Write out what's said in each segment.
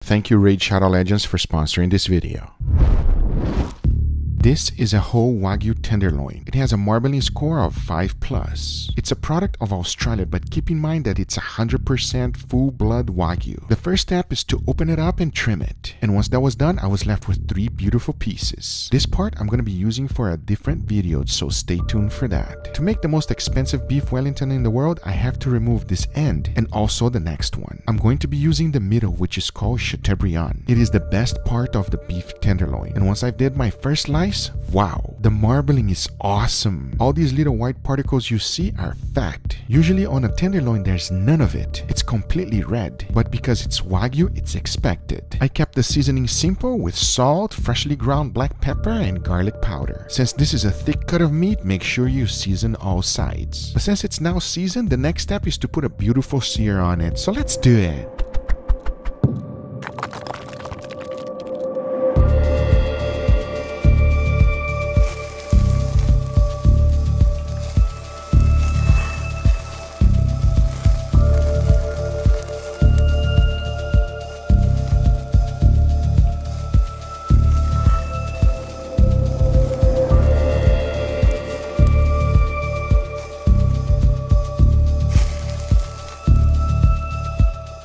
Thank you Raid Shadow Legends for sponsoring this video. This is a whole Wagyu Tenderloin. It has a marbling score of 5+. It's a product of Australia, but keep in mind that it's 100% full-blood Wagyu. The first step is to open it up and trim it. And once that was done, I was left with 3 beautiful pieces. This part I'm going to be using for a different video, so stay tuned for that. To make the most expensive beef Wellington in the world, I have to remove this end and also the next one. I'm going to be using the middle, which is called Chateaubriand. It is the best part of the beef tenderloin. And once I did my first slice, wow, the marbling is awesome. All these little white particles you see are fat. Usually on a tenderloin there's none of it. It's completely red, but because it's Wagyu, it's expected. I kept the seasoning simple with salt, freshly ground black pepper, and garlic powder. Since this is a thick cut of meat, make sure you season all sides. But since it's now seasoned, the next step is to put a beautiful sear on it. So let's do it.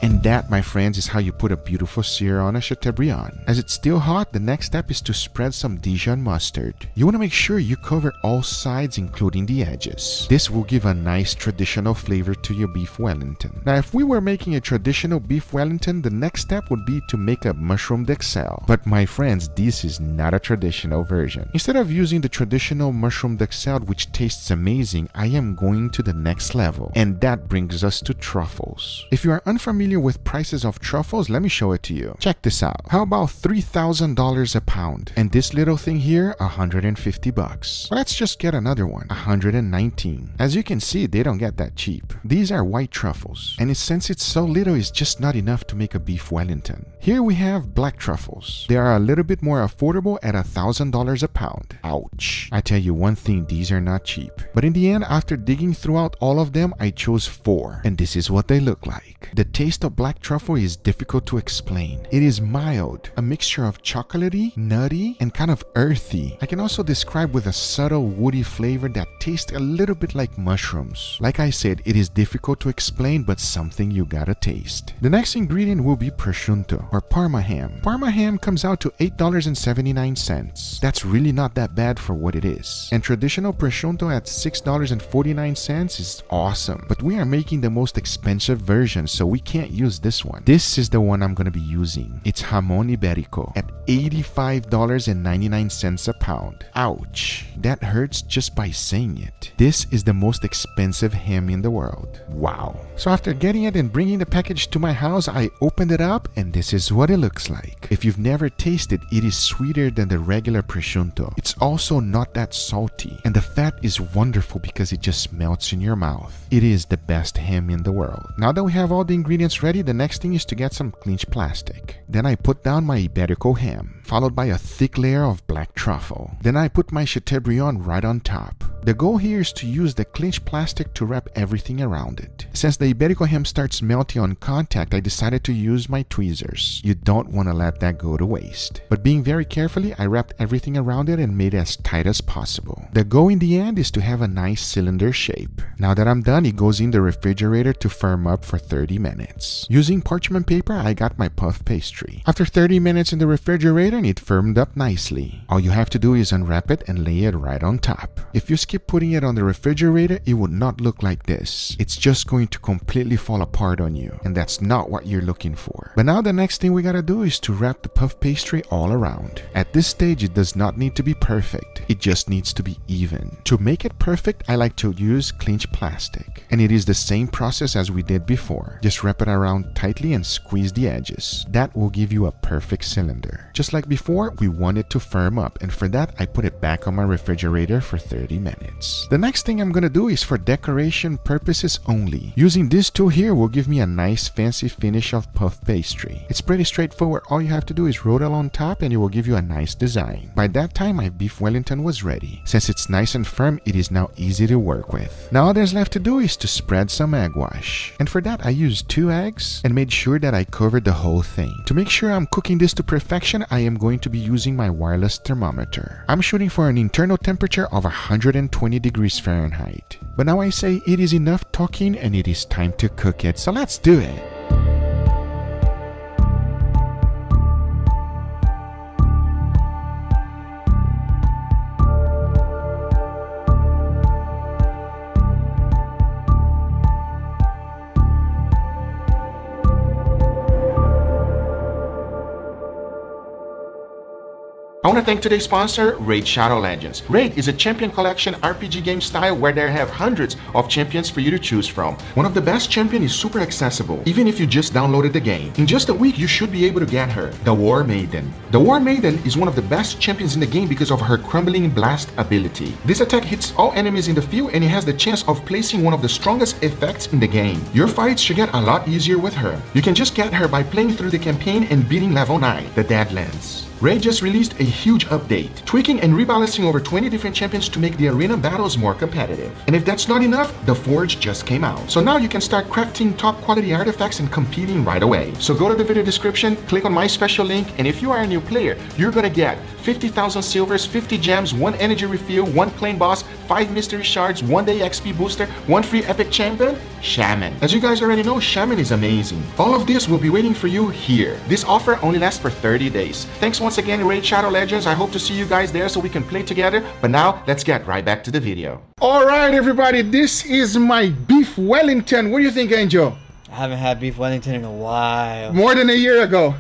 And that, my friends, is how you put a beautiful sear on a Chateaubriand. As it's still hot, the next step is to spread some Dijon mustard. You want to make sure you cover all sides, including the edges. This will give a nice traditional flavor to your beef Wellington. Now, if we were making a traditional beef Wellington, the next step would be to make a mushroom d'Uxelles. But my friends, this is not a traditional version. Instead of using the traditional mushroom d'Uxelles, which tastes amazing, I am going to the next level. And that brings us to truffles. If you are unfamiliar with prices of truffles, let me show it to you. Check this out. How about $3,000 a pound? And this little thing here, $150. Well, let's just get another one, $119. As you can see, they don't get that cheap. These are white truffles, and since it's so little, it's just not enough to make a beef Wellington. Here we have black truffles. They are a little bit more affordable at $1,000 a pound. Ouch. I tell you one thing, these are not cheap. But in the end, after digging throughout all of them, I chose 4, and this is what they look like. The taste of black truffle is difficult to explain. It is mild, a mixture of chocolatey, nutty, and kind of earthy. I can also describe with a subtle woody flavor that tastes a little bit like mushrooms. Like I said, it is difficult to explain, but something you gotta taste. The next ingredient will be prosciutto, or Parma ham. Parma ham comes out to $8.79. That's really not that bad for what it is. And traditional prosciutto at $6.49 is awesome. But we are making the most expensive version, so we can't use this one. This is the one I'm gonna be using. It's jamón ibérico at $85.99 a pound. Ouch. That hurts just by saying it. This is the most expensive ham in the world. Wow. So after getting it and bringing the package to my house, I opened it up and this is what it looks like. If you've never tasted, it is sweeter than the regular prosciutto. It's also not that salty, and the fat is wonderful because it just melts in your mouth. It is the best ham in the world. Now that we have all the ingredients ready, the next thing is to get some clinch plastic. Then I put down my Iberico ham, followed by a thick layer of black truffle. Then I put my Chateaubriand right on top. The goal here is to use the clinch plastic to wrap everything around it. Since the Iberico ham starts melting on contact, I decided to use my tweezers. You don't want to let that go to waste. But being very carefully, I wrapped everything around it and made it as tight as possible. The goal in the end is to have a nice cylinder shape. Now that I'm done, it goes in the refrigerator to firm up for 30 minutes. Using parchment paper, I got my puff pastry. After 30 minutes in the refrigerator, it firmed up nicely. All you have to do is unwrap it and lay it right on top. If you skip putting it on the refrigerator, it would not look like this. It's just going to completely fall apart on you, and that's not what you're looking for. But now the next thing we gotta do is to wrap the puff pastry all around. At this stage, it does not need to be perfect. It just needs to be even. To make it perfect, I like to use clinch plastic. And it is the same process as we did before. Just wrap it around tightly and squeeze the edges. That will give you a perfect cylinder. Just like before, we want it to firm up, and for that, I put it back on my refrigerator for 30 minutes. The next thing I'm gonna do is for decoration purposes only. Using this tool here will give me a nice fancy finish of puff pastry. It's pretty straightforward. All you have to do is roll it on top and it will give you a nice design. By that time, my beef Wellington was ready. Since it's nice and firm, it is now easy to work with. Now all there's left to do is to spread some egg wash. And for that, I used 2 eggs and made sure that I covered the whole thing. To To make sure I'm cooking this to perfection, I am going to be using my wireless thermometer. I'm shooting for an internal temperature of 120 degrees Fahrenheit. But now I say it is enough talking and it is time to cook it, so let's do it. I want to thank today's sponsor, Raid Shadow Legends. Raid is a champion collection RPG game style where they have hundreds of champions for you to choose from. One of the best champions is super accessible, even if you just downloaded the game. In just a week, you should be able to get her, the War Maiden. The War Maiden is one of the best champions in the game because of her Crumbling Blast ability. This attack hits all enemies in the field and it has the chance of placing one of the strongest effects in the game. Your fights should get a lot easier with her. You can just get her by playing through the campaign and beating level 9, the Deadlands. Raid just released a huge update, tweaking and rebalancing over 20 different champions to make the arena battles more competitive. And if that's not enough, the Forge just came out. So now you can start crafting top quality artifacts and competing right away. So go to the video description, click on my special link, and if you are a new player, you're gonna get 50,000 silvers, 50 gems, 1 energy refill, 1 claim boss, 5 mystery shards, 1 day XP booster, 1 free epic champion, Shaman. As you guys already know, Shaman is amazing. All of this will be waiting for you here. This offer only lasts for 30 days. Thanks once again, Raid Shadow Legends. I hope to see you guys there so we can play together. But now, let's get right back to the video. All right, everybody, this is my Beef Wellington. What do you think, Angel? I haven't had Beef Wellington in a while. More than a year ago.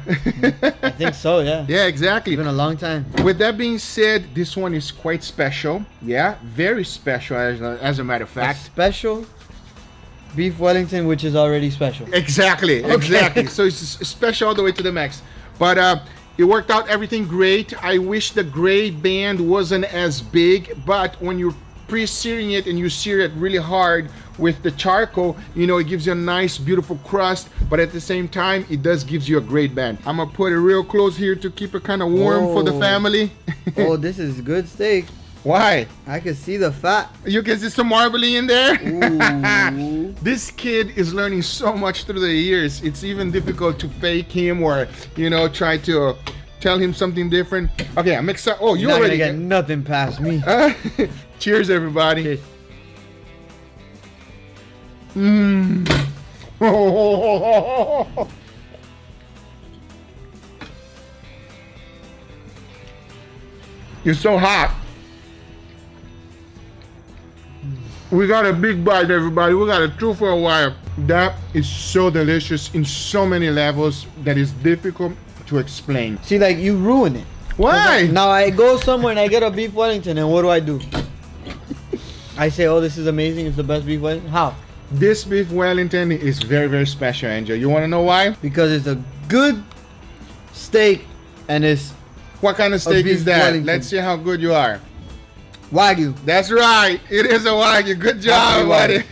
I think so, yeah. Yeah, exactly. It's been a long time. With that being said, this one is quite special. Yeah, very special as a matter of fact. A special Beef Wellington, which is already special. Exactly, Okay. exactly. So it's special all the way to the max. But it worked out everything great. I wish the gray band wasn't as big, but when you're pre-searing it and you sear it really hard with the charcoal, you know, it gives you a nice beautiful crust, but at the same time it does gives you a great band. I'm gonna put it real close here to keep it kind of warm for the family. Oh, this is good steak. Why? I can see the fat. You can see some marbling in there. Ooh. This kid is learning so much through the years. It's even difficult to fake him or, you know, try to tell him something different. Okay, I'm excited. Oh, you You're already not gonna get nothing past me. Cheers, everybody. Cheers. You're so hot. We got a big bite, everybody. We got a 2 for a while. That is so delicious in so many levels that is difficult to explain. See, like, you ruin it. Why? Now I go somewhere and I get a Beef Wellington, and what do? I say, oh, this is amazing. It's the best Beef Wellington. How? This Beef Wellington is very, very special, Angel. You want to know why? Because it's a good steak, and it's What kind of steak Beef is that? Wellington. Let's see how good you are. Wagyu. That's right. It is a Wagyu. Good job, buddy.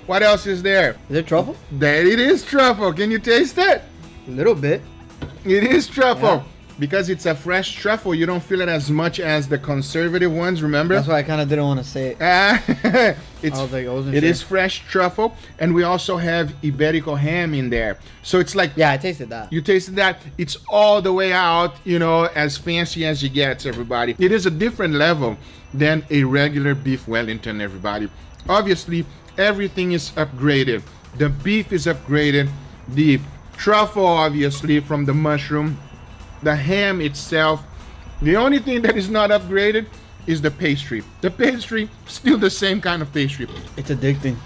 What else is there? Is it truffle? There it is, truffle. Can you taste it? A little bit. It is truffle. Yeah. Because it's a fresh truffle, you don't feel it as much as the conservative ones, remember? That's why I kind of didn't want to say it. It is fresh truffle, and we also have Iberico ham in there. So it's like, Yeah, I tasted that. you tasted that, it's all the way out, you know, as fancy as it gets, everybody. It is a different level than a regular Beef Wellington, everybody. Obviously, everything is upgraded. The beef is upgraded. The truffle, obviously, from the mushroom. The ham itself. The only thing that is not upgraded is the pastry. The pastry, still the same kind of pastry. It's addicting.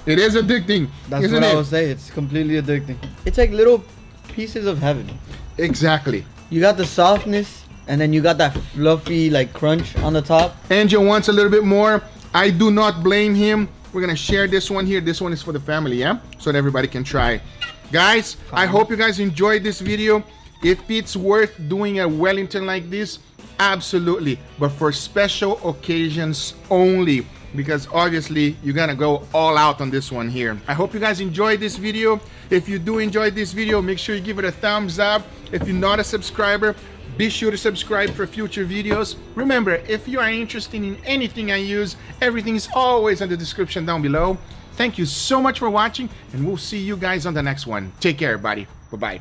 It is addicting. That's what I would say. It's completely addicting. It's like little pieces of heaven. Exactly. You got the softness, and then you got that fluffy like crunch on the top. Angel wants a little bit more. I do not blame him. We're gonna share this one here. This one is for the family, yeah? So that everybody can try. Guys, I hope you guys enjoyed this video. If it's worth doing a Wellington like this, absolutely. But for special occasions only. Because obviously, you're gonna go all out on this one here. I hope you guys enjoyed this video. If you do enjoy this video, make sure you give it a thumbs up. If you're not a subscriber, be sure to subscribe for future videos. Remember, if you are interested in anything I use, everything is always in the description down below. Thank you so much for watching, and we'll see you guys on the next one. Take care, everybody. Bye-bye.